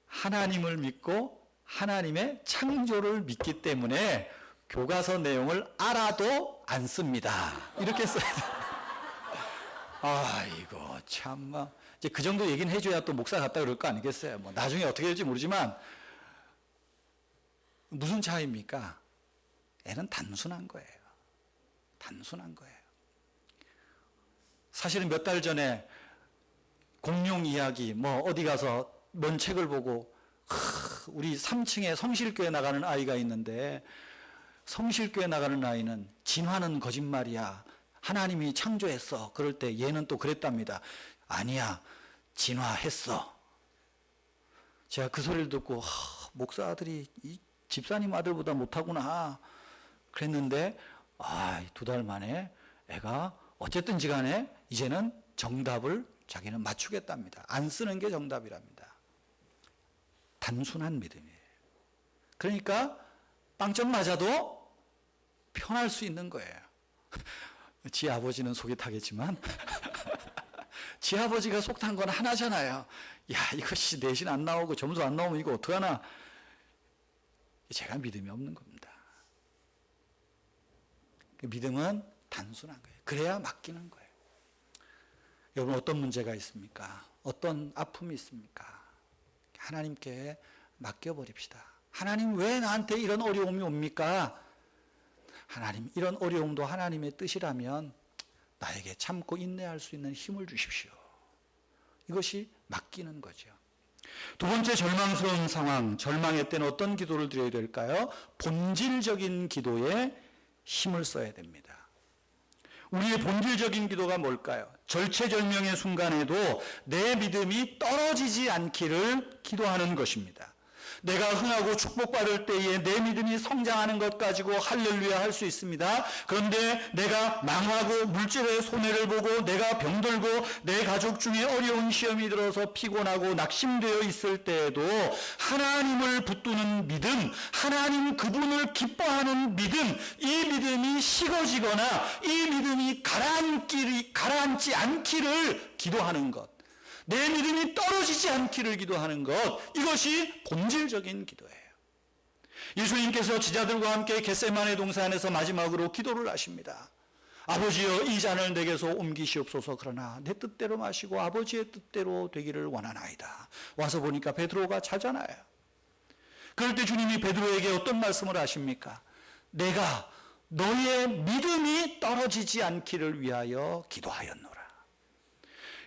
[SPEAKER 1] 하나님을 믿고 하나님의 창조를 믿기 때문에 교과서 내용을 알아도 안 씁니다. 이렇게 써야 돼. 아이고 참마. 이제 그 정도 얘기는 해줘야 또 목사 같다 그럴 거 아니겠어요? 뭐 나중에 어떻게 될지 모르지만 무슨 차이입니까? 애는 단순한 거예요. 단순한 거예요. 사실은 몇 달 전에 공룡 이야기 뭐 어디 가서 뭔 책을 보고 우리 3층에 성실교회 나가는 아이가 있는데 성실교회 나가는 아이는 진화는 거짓말이야. 하나님이 창조했어. 그럴 때 얘는 또 그랬답니다. 아니야. 진화했어. 제가 그 소리를 듣고 목사 아들이 이 집사님 아들보다 못하구나 그랬는데 2달 만에 애가 어쨌든지 간에 이제는 정답을 자기는 맞추겠답니다. 안 쓰는 게 정답이랍니다. 단순한 믿음이에요. 그러니까 빵점 맞아도 편할 수 있는 거예요. 지 아버지는 속이 타겠지만 지 아버지가 속 탄 건 하나잖아요. 야 이것이 내신 안 나오고 점수 안 나오면 이거 어떡하나. 제가 믿음이 없는 겁니다. 믿음은 단순한 거예요. 그래야 맡기는 거예요. 여러분 어떤 문제가 있습니까? 어떤 아픔이 있습니까? 하나님께 맡겨버립시다. 하나님 왜 나한테 이런 어려움이 옵니까? 하나님 이런 어려움도 하나님의 뜻이라면 나에게 참고 인내할 수 있는 힘을 주십시오. 이것이 맡기는 거죠. 두 번째 절망스러운 상황, 절망의 때는 어떤 기도를 드려야 될까요? 본질적인 기도에 힘을 써야 됩니다. 우리의 본질적인 기도가 뭘까요? 절체절명의 순간에도 내 믿음이 떨어지지 않기를 기도하는 것입니다. 내가 흥하고 축복받을 때에 내 믿음이 성장하는 것 가지고 할렐루야 할 수 있습니다. 그런데 내가 망하고 물질의 손해를 보고 내가 병들고 내 가족 중에 어려운 시험이 들어서 피곤하고 낙심되어 있을 때에도 하나님을 붙드는 믿음, 하나님 그분을 기뻐하는 믿음, 이 믿음이 식어지거나 이 믿음이 가라앉지 않기를 기도하는 것. 내 믿음이 떨어지지 않기를 기도하는 것, 이것이 본질적인 기도예요. 예수님께서 제자들과 함께 겟세마네 동산에서 마지막으로 기도를 하십니다. 아버지여 이 잔을 내게서 옮기시옵소서. 그러나 내 뜻대로 마시고 아버지의 뜻대로 되기를 원하나이다. 와서 보니까 베드로가 자잖아요. 그럴 때 주님이 베드로에게 어떤 말씀을 하십니까? 내가 너의 믿음이 떨어지지 않기를 위하여 기도하였노라.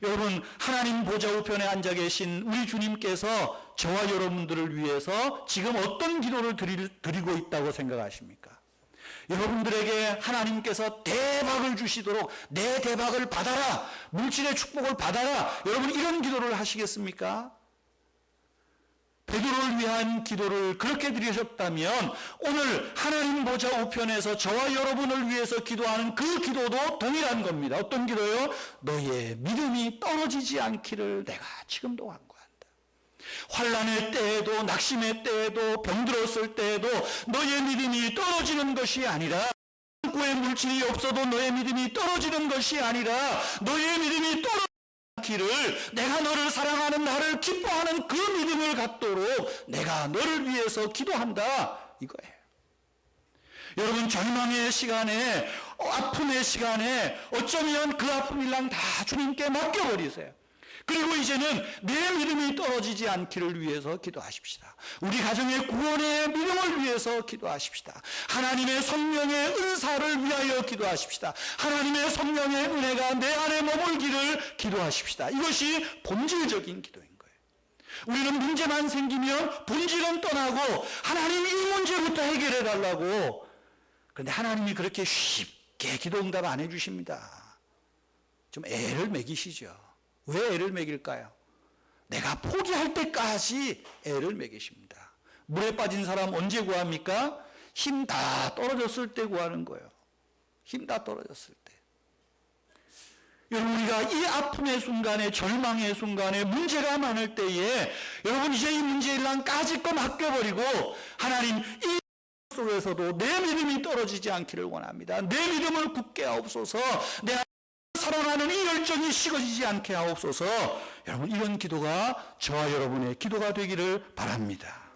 [SPEAKER 1] 여러분, 하나님 보좌 우편에 앉아 계신 우리 주님께서 저와 여러분들을 위해서 지금 어떤 기도를 드리고 있다고 생각하십니까? 여러분들에게 하나님께서 대박을 주시도록 내 대박을 받아라, 물질의 축복을 받아라, 여러분 이런 기도를 하시겠습니까? 베드로를 위한 기도를 그렇게 드리셨다면 오늘 하나님 보좌 우편에서 저와 여러분을 위해서 기도하는 그 기도도 동일한 겁니다. 어떤 기도요? 너의 믿음이 떨어지지 않기를 내가 지금도 간구한다. 환난의 때에도, 낙심의 때에도, 병들었을 때에도 너의 믿음이 떨어지는 것이 아니라, 창고에 물질이 없어도 너의 믿음이 떨어지는 것이 아니라 너의 믿음이 기를 내가 너를 사랑하는 나를 기뻐하는 그 믿음을 갖도록 내가 너를 위해서 기도한다, 이거예요. 여러분, 절망의 시간에, 아픔의 시간에 어쩌면 그 아픔이랑 다 주님께 맡겨버리세요. 그리고 이제는 내 믿음이 떨어지지 않기를 위해서 기도하십시다. 우리 가정의 구원의 믿음을 위해서 기도하십시다. 하나님의 성령의 은사를 위하여 기도하십시다. 하나님의 성령의 은혜가 내 안에 머물기를 기도하십시다. 이것이 본질적인 기도인 거예요. 우리는 문제만 생기면 본질은 떠나고 하나님 이 문제부터 해결해 달라고. 그런데 하나님이 그렇게 쉽게 기도 응답 안 해주십니다. 좀 애를 먹이시죠. 왜 애를 먹일까요? 내가 포기할 때까지 애를 먹이십니다. 물에 빠진 사람 언제 구합니까? 힘 다 떨어졌을 때 구하는 거예요. 힘 다 떨어졌을 때. 여러분, 우리가 이 아픔의 순간에, 절망의 순간에, 문제가 많을 때에 여러분 이제 이 문제랑 까짓 거 맡겨버리고 하나님 이 속에서도 내 믿음이 떨어지지 않기를 원합니다. 내 믿음을 굳게 하옵소서. 내 사랑하는 이 열정이 식어지지 않게 하옵소서. 여러분, 이런 기도가 저와 여러분의 기도가 되기를 바랍니다.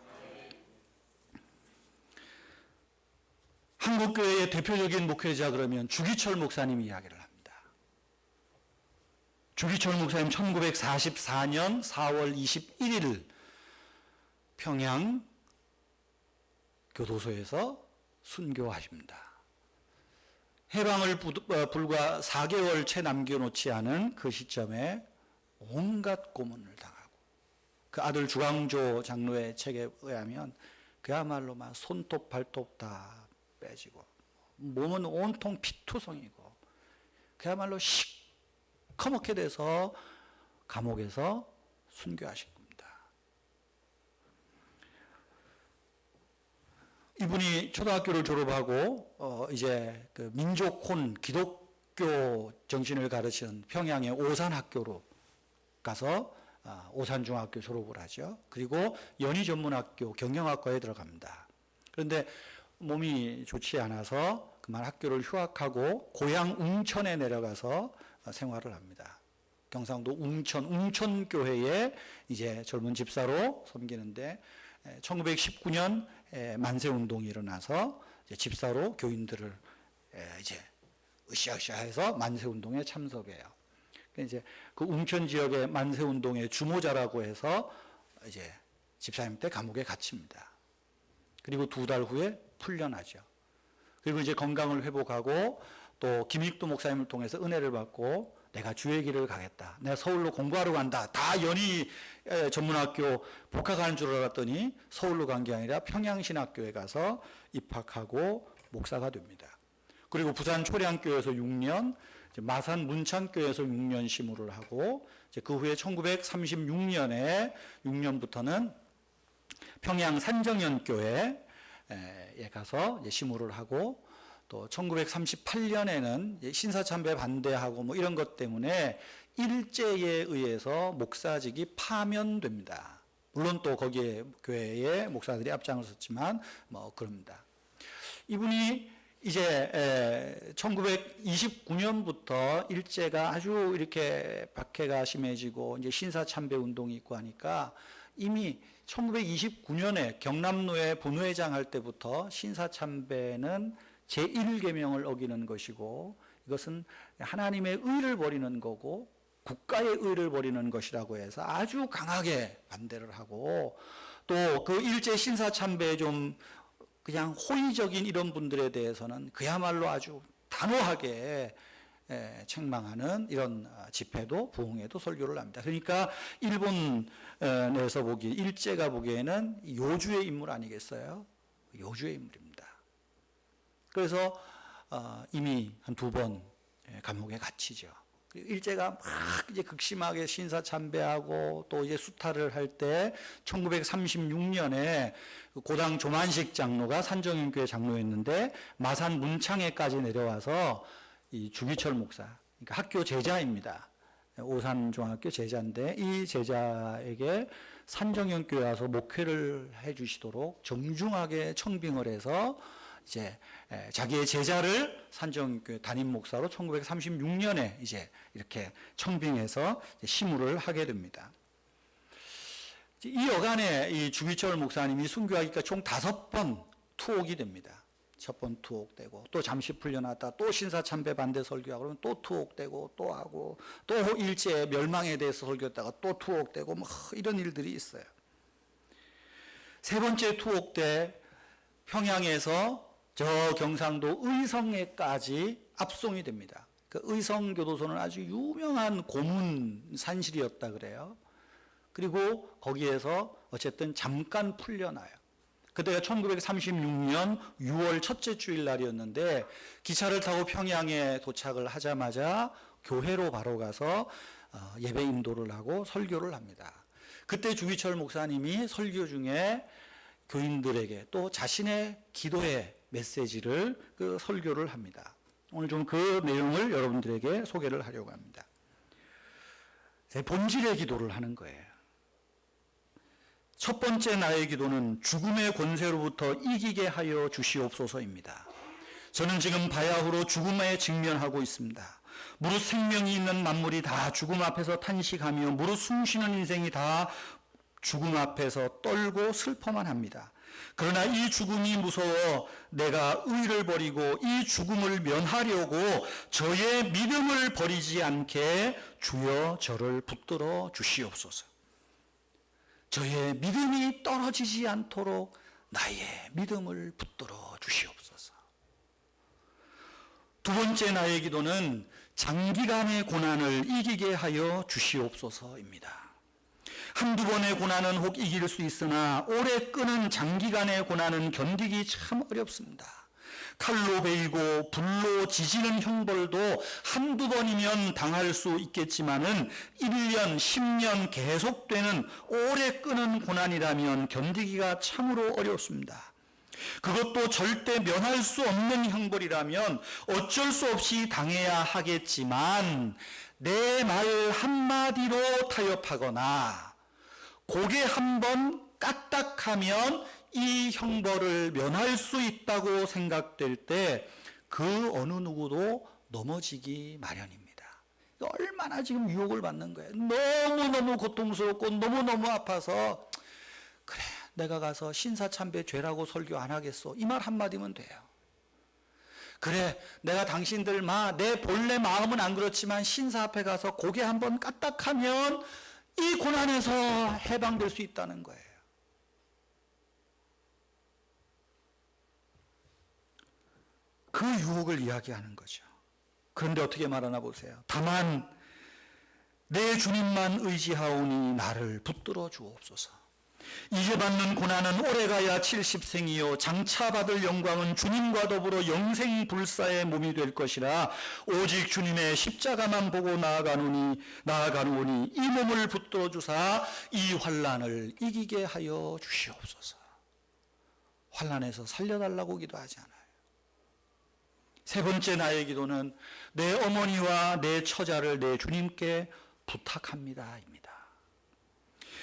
[SPEAKER 1] 한국교회의 대표적인 목회자 그러면 주기철 목사님 이야기를 합니다. 주기철 목사님 1944년 4월 21일 평양 교도소에서 순교하십니다. 해방을 불과 4개월 채 남겨놓지 않은 그 시점에 온갖 고문을 당하고, 그 아들 주광조 장로의 책에 의하면 그야말로 막 손톱 발톱 다 빼지고 몸은 온통 피투성이고 그야말로 시커멓게 돼서 감옥에서 순교하신 겁니다. 이분이 초등학교를 졸업하고 이제 그 민족혼 기독교 정신을 가르치는 평양의 오산학교로 가서 오산중학교 졸업을 하죠. 그리고 연희전문학교 경영학과에 들어갑니다. 그런데 몸이 좋지 않아서 그만 학교를 휴학하고 고향 웅천에 내려가서 생활을 합니다. 경상도 웅천교회에 이제 젊은 집사로 섬기는데 1919년 만세운동이 일어나서 이제 집사로 교인들을 이제 으쌰으쌰해서 만세운동에 참석해요. 이제 그 웅천 지역의 만세운동의 주모자라고 해서 이제 집사님 때 감옥에 갇힙니다. 그리고 2달 후에 풀려나죠. 그리고 이제 건강을 회복하고 또 김익도 목사님을 통해서 은혜를 받고 내가 주의 길을 가겠다. 내가 서울로 공부하러 간다. 다 연희 전문학교 복학하는 줄 알았더니 서울로 간 게 아니라 평양신학교에 가서 입학하고 목사가 됩니다. 그리고 부산 초량교에서 6년, 마산 문창교에서 6년 시무를 하고 그 후에 1936년에 6년부터는 평양 산정연교회에 가서 시무를 하고 또 1938년에는 신사참배 반대하고 뭐 이런 것 때문에 일제에 의해서 목사직이 파면됩니다. 물론 또 거기에 교회의 목사들이 앞장을 섰지만 뭐 그럽니다. 이분이 이제 1929년부터 일제가 아주 이렇게 박해가 심해지고 이제 신사참배 운동이 있고 하니까 이미 1929년에 경남노회 본회장 할 때부터 신사참배는 제1계명을 어기는 것이고 이것은 하나님의 의를 버리는 거고 국가의 의를 버리는 것이라고 해서 아주 강하게 반대를 하고 또 그 일제 신사참배에 좀 그냥 호의적인 이런 분들에 대해서는 그야말로 아주 단호하게 책망하는 이런 집회도 부흥회도 설교를 합니다. 그러니까 일본에서 보기 일제가 보기에는 요주의 인물 아니겠어요? 요주의 인물입니다. 그래서 이미 한 2번 감옥에 갇히죠. 일제가 막 이제 극심하게 신사참배하고 또 이제 수탈을 할 때 1936년에 고당 조만식 장로가 산정인교회 장로였는데 마산 문창회까지 내려와서 이 주기철 목사, 그러니까 학교 제자입니다. 오산중학교 제자인데 이 제자에게 산정인교회 와서 목회를 해주시도록 정중하게 청빙을 해서 이제 자기의 제자를 산정교회 담임 목사로 1936년에 이제 이렇게 청빙해서 시무를 하게 됩니다. 이 여간에 이 주기철 목사님이 순교하기가 총 5번 투옥이 됩니다. 첫 번 투옥되고 또 잠시 풀려났다 또 신사참배 반대 설교하고 그러면 또 투옥되고 또 하고 또 일제 멸망에 대해서 설교했다가 또 투옥되고 뭐 이런 일들이 있어요. 3번째 투옥 때 평양에서 저 경상도 의성에까지 압송이 됩니다. 그 의성교도소는 아주 유명한 고문 산실이었다 그래요. 그리고 거기에서 어쨌든 잠깐 풀려나요. 그때가 1936년 6월 첫째 주일 날이었는데 기차를 타고 평양에 도착을 하자마자 교회로 바로 가서 예배 인도를 하고 설교를 합니다. 그때 주기철 목사님이 설교 중에 교인들에게 또 자신의 기도의 메시지를 그 설교를 합니다. 오늘 좀 그 내용을 여러분들에게 소개를 하려고 합니다. 본질의 기도를 하는 거예요. 첫 번째 나의 기도는 죽음의 권세로부터 이기게 하여 주시옵소서입니다. 저는 지금 바야흐로 죽음에 직면하고 있습니다. 무릇 생명이 있는 만물이 다 죽음 앞에서 탄식하며 무릇 숨쉬는 인생이 다 죽음 앞에서 떨고 슬퍼만 합니다. 그러나 이 죽음이 무서워 내가 의를 버리고 이 죽음을 면하려고 저의 믿음을 버리지 않게 주여 저를 붙들어 주시옵소서. 저의 믿음이 떨어지지 않도록 나의 믿음을 붙들어 주시옵소서. 2번째 나의 기도는 장기간의 고난을 이기게 하여 주시옵소서입니다. 한두 번의 고난은 혹 이길 수 있으나 오래 끄는 장기간의 고난은 견디기 참 어렵습니다. 칼로 베이고 불로 지지는 형벌도 한두 번이면 당할 수 있겠지만은 1년, 10년 계속되는 오래 끄는 고난이라면 견디기가 참으로 어렵습니다. 그것도 절대 면할 수 없는 형벌이라면 어쩔 수 없이 당해야 하겠지만 내 말 한마디로 타협하거나 고개 한번 까딱하면 이 형벌을 면할 수 있다고 생각될 때 그 어느 누구도 넘어지기 마련입니다. 얼마나 지금 유혹을 받는 거예요. 너무너무 고통스럽고 너무너무 아파서 그래 내가 가서 신사참배 죄라고 설교 안 하겠어. 이 말 한마디면 돼요. 그래 내가 당신들 내 본래 마음은 안 그렇지만 신사 앞에 가서 고개 한번 까딱하면 이 고난에서 해방될 수 있다는 거예요. 그 유혹을 이야기하는 거죠. 그런데 어떻게 말하나 보세요. 다만 내 주님만 의지하오니 나를 붙들어 주옵소서. 이제 받는 고난은 오래가야 70생이요 장차 받을 영광은 주님과 더불어 영생불사의 몸이 될 것이라 오직 주님의 십자가만 보고 나아가노니 이 몸을 붙들어 주사 이 환난을 이기게 하여 주시옵소서. 환난에서 살려달라고 기도하지 않아요. 3번째 나의 기도는 내 어머니와 내 처자를 내 주님께 부탁합니다 입니다.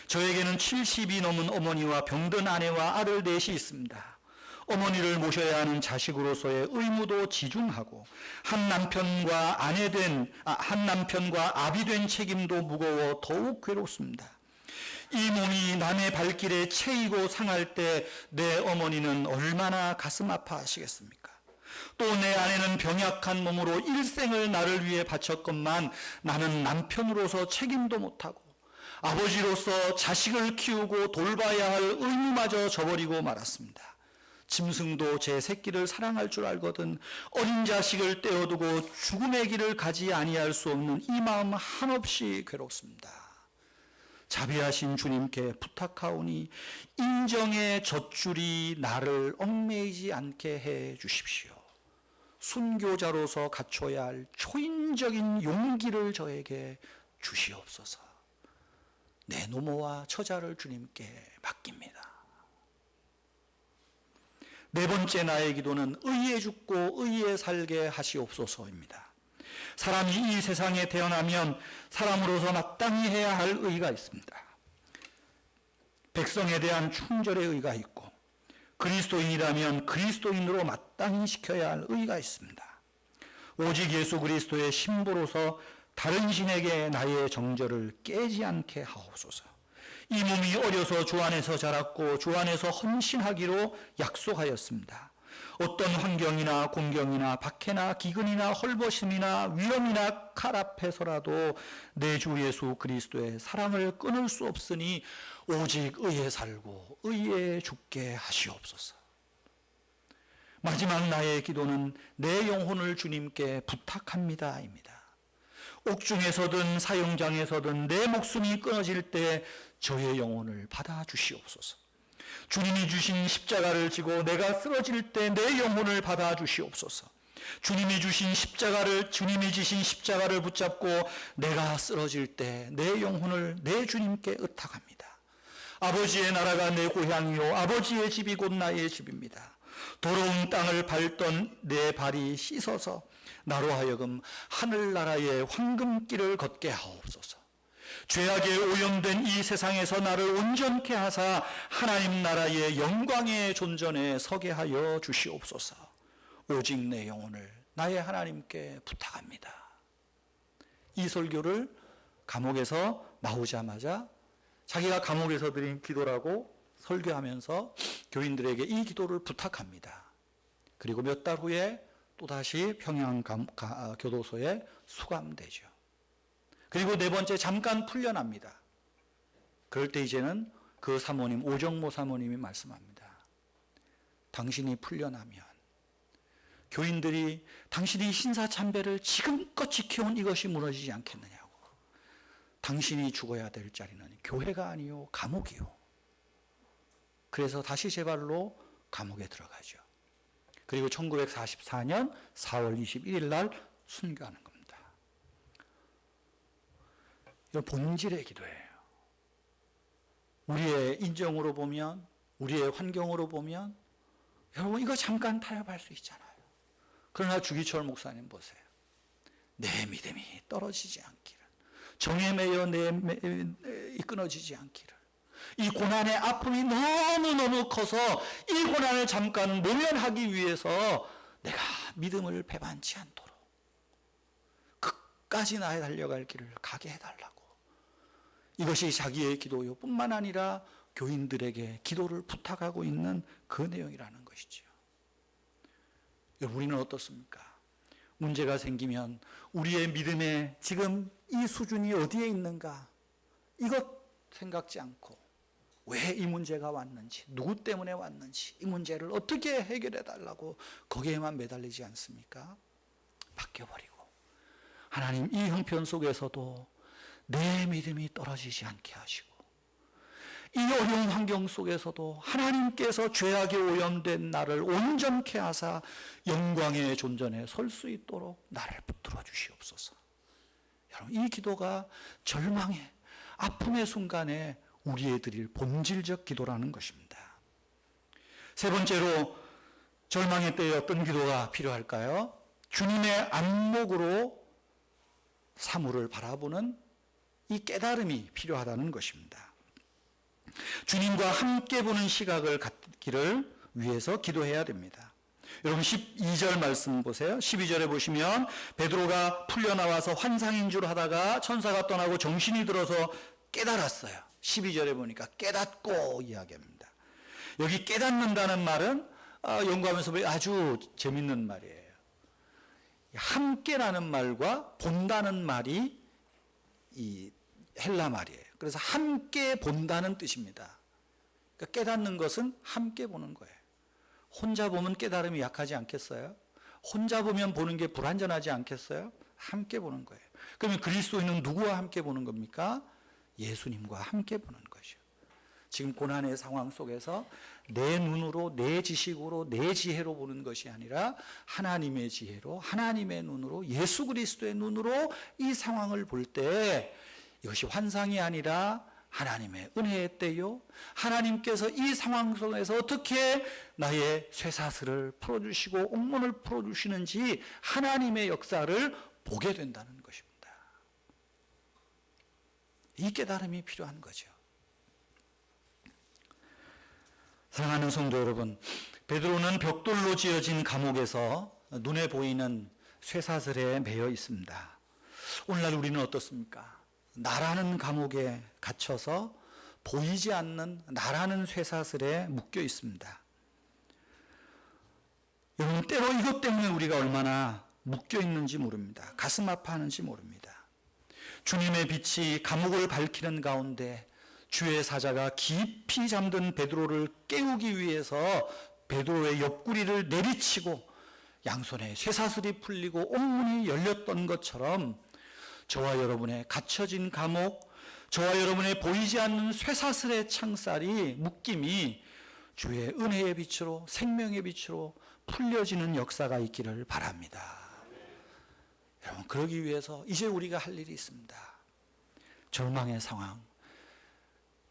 [SPEAKER 1] 저에게는 70이 넘은 어머니와 병든 아내와 아들 넷이 있습니다. 어머니를 모셔야 하는 자식으로서의 의무도 지중하고 한 남편과 아비 된 책임도 무거워 더욱 괴롭습니다. 이 몸이 남의 발길에 채이고 상할 때 내 어머니는 얼마나 가슴 아파하시겠습니까? 또 내 아내는 병약한 몸으로 일생을 나를 위해 바쳤건만 나는 남편으로서 책임도 못하고 아버지로서 자식을 키우고 돌봐야 할 의무마저 저버리고 말았습니다. 짐승도 제 새끼를 사랑할 줄 알거든 어린 자식을 떼어두고 죽음의 길을 가지 아니할 수 없는 이 마음 한없이 괴롭습니다. 자비하신 주님께 부탁하오니 인정의 젖줄이 나를 얽매이지 않게 해 주십시오. 순교자로서 갖춰야 할 초인적인 용기를 저에게 주시옵소서. 내 노모와 처자를 주님께 맡깁니다. 네 번째 나의 기도는 의에 죽고 의에 살게 하시옵소서입니다. 사람이 이 세상에 태어나면 사람으로서 마땅히 해야 할 의가 있습니다. 백성에 대한 충절의 의가 있고 그리스도인이라면 그리스도인으로 마땅히 지켜야 할 의가 있습니다. 오직 예수 그리스도의 신부로서 다른 신에게 나의 정절을 깨지 않게 하옵소서. 이 몸이 어려서 주 안에서 자랐고 주 안에서 헌신하기로 약속하였습니다. 어떤 환경이나 공경이나 박해나 기근이나 헐벗음이나 위험이나 칼 앞에서라도 내 주 예수 그리스도의 사랑을 끊을 수 없으니 오직 의에 살고 의에 죽게 하시옵소서. 마지막 나의 기도는 내 영혼을 주님께 부탁합니다입니다. 옥중에서든 사형장에서든 내 목숨이 끊어질 때 저의 영혼을 받아주시옵소서. 주님이 주신 십자가를 지고 내가 쓰러질 때 내 영혼을 받아주시옵소서. 주님이 주신 주님이 지신 십자가를 붙잡고 내가 쓰러질 때 내 영혼을 내 주님께 의탁합니다. 아버지의 나라가 내 고향이요 아버지의 집이 곧 나의 집입니다. 더러운 땅을 밟던 내 발이 씻어서 나로 하여금 하늘나라의 황금길을 걷게 하옵소서. 죄악에 오염된 이 세상에서 나를 온전케 하사 하나님 나라의 영광의 존전에 서게 하여 주시옵소서. 오직 내 영혼을 나의 하나님께 부탁합니다. 이 설교를 감옥에서 나오자마자 자기가 감옥에서 드린 기도라고 설교하면서 교인들에게 이 기도를 부탁합니다. 그리고 몇 달 후에 또다시 평양교도소에 수감되죠. 그리고 네 번째 잠깐 풀려납니다. 그럴 때 이제는 그 사모님, 오정모 사모님이 말씀합니다. 당신이 풀려나면 교인들이 당신이 신사참배를 지금껏 지켜온 이것이 무너지지 않겠느냐고. 당신이 죽어야 될 자리는 교회가 아니요 감옥이요. 그래서 다시 제 발로 감옥에 들어가죠. 그리고 1944년 4월 21일 날 순교하는 겁니다. 이건 본질의 기도예요. 우리의 인정으로 보면, 우리의 환경으로 보면 여러분 이거 잠깐 타협할 수 있잖아요. 그러나 주기철 목사님 보세요. 내 믿음이 떨어지지 않기를, 정에 매여 끊어지지 않기를, 이 고난의 아픔이 너무너무 커서 이 고난을 잠깐 모면하기 위해서 내가 믿음을 배반치 않도록 끝까지 나의 달려갈 길을 가게 해달라고. 이것이 자기의 기도요 뿐만 아니라 교인들에게 기도를 부탁하고 있는 그 내용이라는 것이죠. 우리는 어떻습니까? 문제가 생기면 우리의 믿음의 지금 이 수준이 어디에 있는가? 이것 생각지 않고 왜 이 문제가 왔는지, 누구 때문에 왔는지, 이 문제를 어떻게 해결해 달라고 거기에만 매달리지 않습니까? 바뀌어버리고 하나님 이 형편 속에서도 내 믿음이 떨어지지 않게 하시고 이 어려운 환경 속에서도 하나님께서 죄악에 오염된 나를 온전케 하사 영광의 존전에 설 수 있도록 나를 붙들어 주시옵소서. 여러분 이 기도가 절망의 아픔의 순간에 우리의 드릴 본질적 기도라는 것입니다. 세 번째로 절망의 때에 어떤 기도가 필요할까요? 주님의 안목으로 사물을 바라보는 이 깨달음이 필요하다는 것입니다. 주님과 함께 보는 시각을 갖기를 위해서 기도해야 됩니다. 여러분 12절 말씀 보세요. 12절에 보시면 베드로가 풀려나와서 환상인 줄 하다가 천사가 떠나고 정신이 들어서 깨달았어요. 12절에 보니까 깨닫고 이야기합니다. 여기 깨닫는다는 말은 연구하면서 아주 재밌는 말이에요. 함께라는 말과 본다는 말이 이 헬라 말이에요. 그래서 함께 본다는 뜻입니다. 그러니까 깨닫는 것은 함께 보는 거예요. 혼자 보면 깨달음이 약하지 않겠어요? 혼자 보면 보는 게 불완전하지 않겠어요? 함께 보는 거예요. 그러면 그리스도인은 누구와 함께 보는 겁니까? 예수님과 함께 보는 거죠. 지금 고난의 상황 속에서 내 눈으로, 내 지식으로, 내 지혜로 보는 것이 아니라 하나님의 지혜로, 하나님의 눈으로, 예수 그리스도의 눈으로 이 상황을 볼 때 이것이 환상이 아니라 하나님의 은혜의 때요. 하나님께서 이 상황 속에서 어떻게 나의 쇠사슬을 풀어주시고 옥문을 풀어주시는지 하나님의 역사를 보게 된다는 것입니다. 이 깨달음이 필요한 거죠. 사랑하는 성도 여러분, 베드로는 벽돌로 지어진 감옥에서 눈에 보이는 쇠사슬에 매여 있습니다. 오늘날 우리는 어떻습니까? 나라는 감옥에 갇혀서 보이지 않는 나라는 쇠사슬에 묶여 있습니다. 여러분, 때로 이것 때문에 우리가 얼마나 묶여 있는지 모릅니다. 가슴 아파하는지 모릅니다. 주님의 빛이 감옥을 밝히는 가운데 주의 사자가 깊이 잠든 베드로를 깨우기 위해서 베드로의 옆구리를 내리치고 양손에 쇠사슬이 풀리고 옥문이 열렸던 것처럼 저와 여러분의 갇혀진 감옥, 저와 여러분의 보이지 않는 쇠사슬의 창살이 묶임이 주의 은혜의 빛으로, 생명의 빛으로 풀려지는 역사가 있기를 바랍니다. 여러분, 그러기 위해서 이제 우리가 할 일이 있습니다. 절망의 상황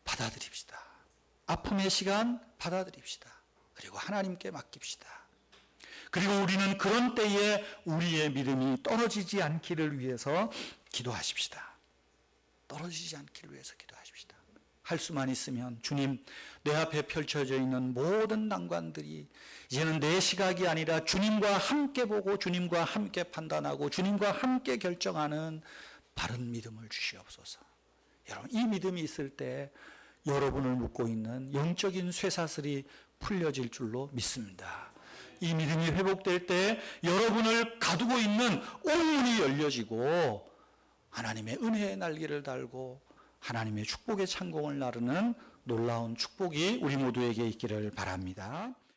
[SPEAKER 1] 받아들입시다. 아픔의 시간 받아들입시다. 그리고 하나님께 맡깁시다. 그리고 우리는 그런 때에 우리의 믿음이 떨어지지 않기를 위해서 기도하십시다. 떨어지지 않기를 위해서 기도하십시다. 할 수만 있으면 주님, 내 앞에 펼쳐져 있는 모든 난관들이 이제는 내 시각이 아니라 주님과 함께 보고 주님과 함께 판단하고 주님과 함께 결정하는 바른 믿음을 주시옵소서. 여러분, 이 믿음이 있을 때 여러분을 묶고 있는 영적인 쇠사슬이 풀려질 줄로 믿습니다. 이 믿음이 회복될 때 여러분을 가두고 있는 옥문이 열려지고 하나님의 은혜의 날개를 달고 하나님의 축복의 창공을 나르는 놀라운 축복이 우리 모두에게 있기를 바랍니다.